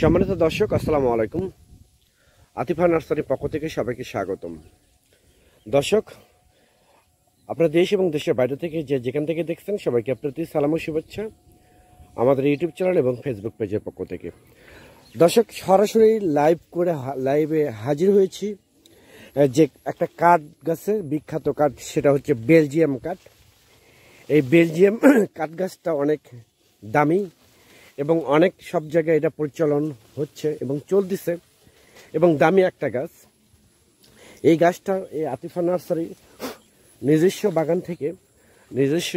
সম্মানিত দর্শক, আসসালামু আলাইকুম। আতিফা নার্সারির পক্ষ থেকে সবাইকে স্বাগতম। দর্শক, আপনারা দেশ এবং দেশের বাইরে থেকে যেখান থেকে দেখছেন সবাইকে প্রতি সালাম ও শুভেচ্ছা আমাদের ইউটিউব চ্যানেল এবং ফেসবুক পেজের পক্ষ থেকে। দর্শক, সরাসরি লাইভে হাজির হয়েছি যে একটা কাঠ গাছের বিখ্যাত কাঠ, সেটা হচ্ছে বেলজিয়াম কাঠ। এই বেলজিয়াম কাঠ গাছটা অনেক দামি এবং অনেক সব জায়গায় এটা পরিচালন হচ্ছে এবং চলতেছে এবং দামি একটা গাছ। এই গাছটা এই আতিফা নার্সারি নিজস্ব বাগান থেকে, নিজস্ব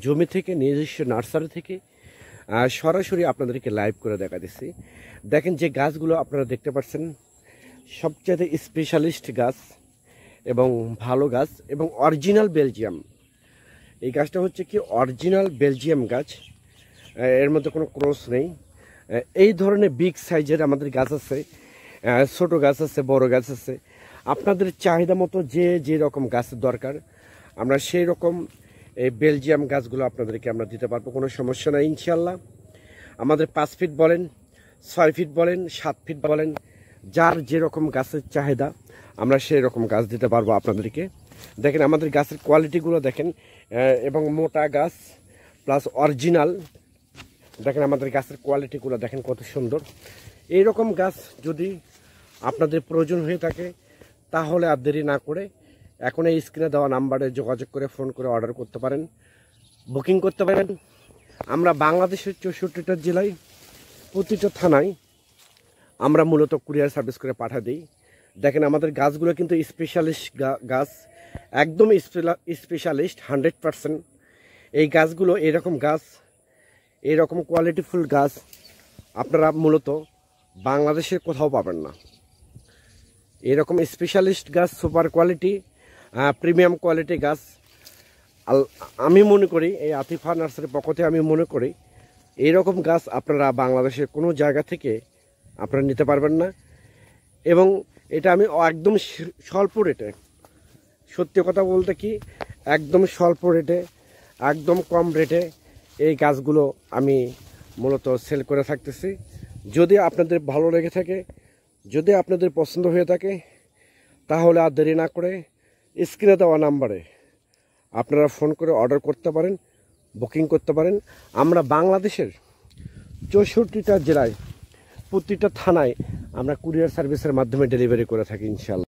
জমি থেকে, নিজস্ব নার্সারি থেকে সরাসরি আপনাদেরকে লাইভ করে দেখা দিচ্ছি। দেখেন যে গাছগুলো আপনারা দেখতে পাচ্ছেন সবচেয়ে স্পেশালিস্ট গাছ এবং ভালো গাছ এবং অরিজিনাল বেলজিয়াম। এই গাছটা হচ্ছে কি অরিজিনাল বেলজিয়াম গাছ, এর মধ্যে কোনো ক্রস নেই। এই ধরনের বিগ সাইজের আমাদের গাছ আছে, ছোট গাছ আছে, বড় গাছ আছে। আপনাদের চাহিদা মতো যে রকম গাছের দরকার আমরা সেই রকম এই বেলজিয়াম গাছগুলো আপনাদেরকে আমরা দিতে পারবো, কোনো সমস্যা নাই ইনশাল্লাহ। আমাদের 5 ফিট বলেন, 6 ফিট বলেন, 7 ফিট বলেন, যার যেরকম গাছের চাহিদা আমরা সেই রকম গাছ দিতে পারবো আপনাদেরকে। দেখেন আমাদের গাছের কোয়ালিটিগুলো দেখেন, এবং মোটা গাছ প্লাস অরিজিনাল। দেখেন আমাদের গাছের কোয়ালিটিগুলো দেখেন কত সুন্দর। এই রকম গাছ যদি আপনাদের প্রয়োজন হয়ে থাকে তাহলে আর দেরি না করে এখন এই স্ক্রিনে দেওয়া নাম্বারে যোগাযোগ করে ফোন করে অর্ডার করতে পারেন, বুকিং করতে পারেন। আমরা বাংলাদেশের 64টা জেলায় প্রতিটা থানায় আমরা মূলত কুরিয়ার সার্ভিস করে পাঠিয়ে দিই। দেখেন আমাদের গাছগুলো কিন্তু স্পেশালিস্ট গাছ, একদম স্পেশালিস্ট 100%। এই গাছগুলো এরকম গাছ, এরকম কোয়ালিটিফুল গাছ আপনারা মূলত বাংলাদেশের কোথাও পাবেন না। এরকম স্পেশালিস্ট গাছ, সুপার কোয়ালিটি, প্রিমিয়াম কোয়ালিটি গাছ আমি মনে করি এই আতিফা নার্সারির পক্ষ থেকে আমি মনে করি এইরকম গাছ আপনারা বাংলাদেশের কোনো জায়গা থেকে আপনারা নিতে পারবেন না। এবং এটা আমি একদম স্বল্প রেটে, সত্যি কথা বলতে কি একদম স্বল্প রেটে, একদম কম রেটে এই গাছগুলো আমি মূলত সেল করে থাকতেছি। যদি আপনাদের ভালো লেগে থাকে, যদি আপনাদের পছন্দ হয়ে থাকে তাহলে আর দেরি না করে স্ক্রিনে দেওয়া নাম্বারে আপনারা ফোন করে অর্ডার করতে পারেন, বুকিং করতে পারেন। আমরা বাংলাদেশের 64টা জেলায় প্রতিটা থানায় আমরা কুরিয়ার সার্ভিসের মাধ্যমে ডেলিভারি করে থাকি ইনশাল্লাহ।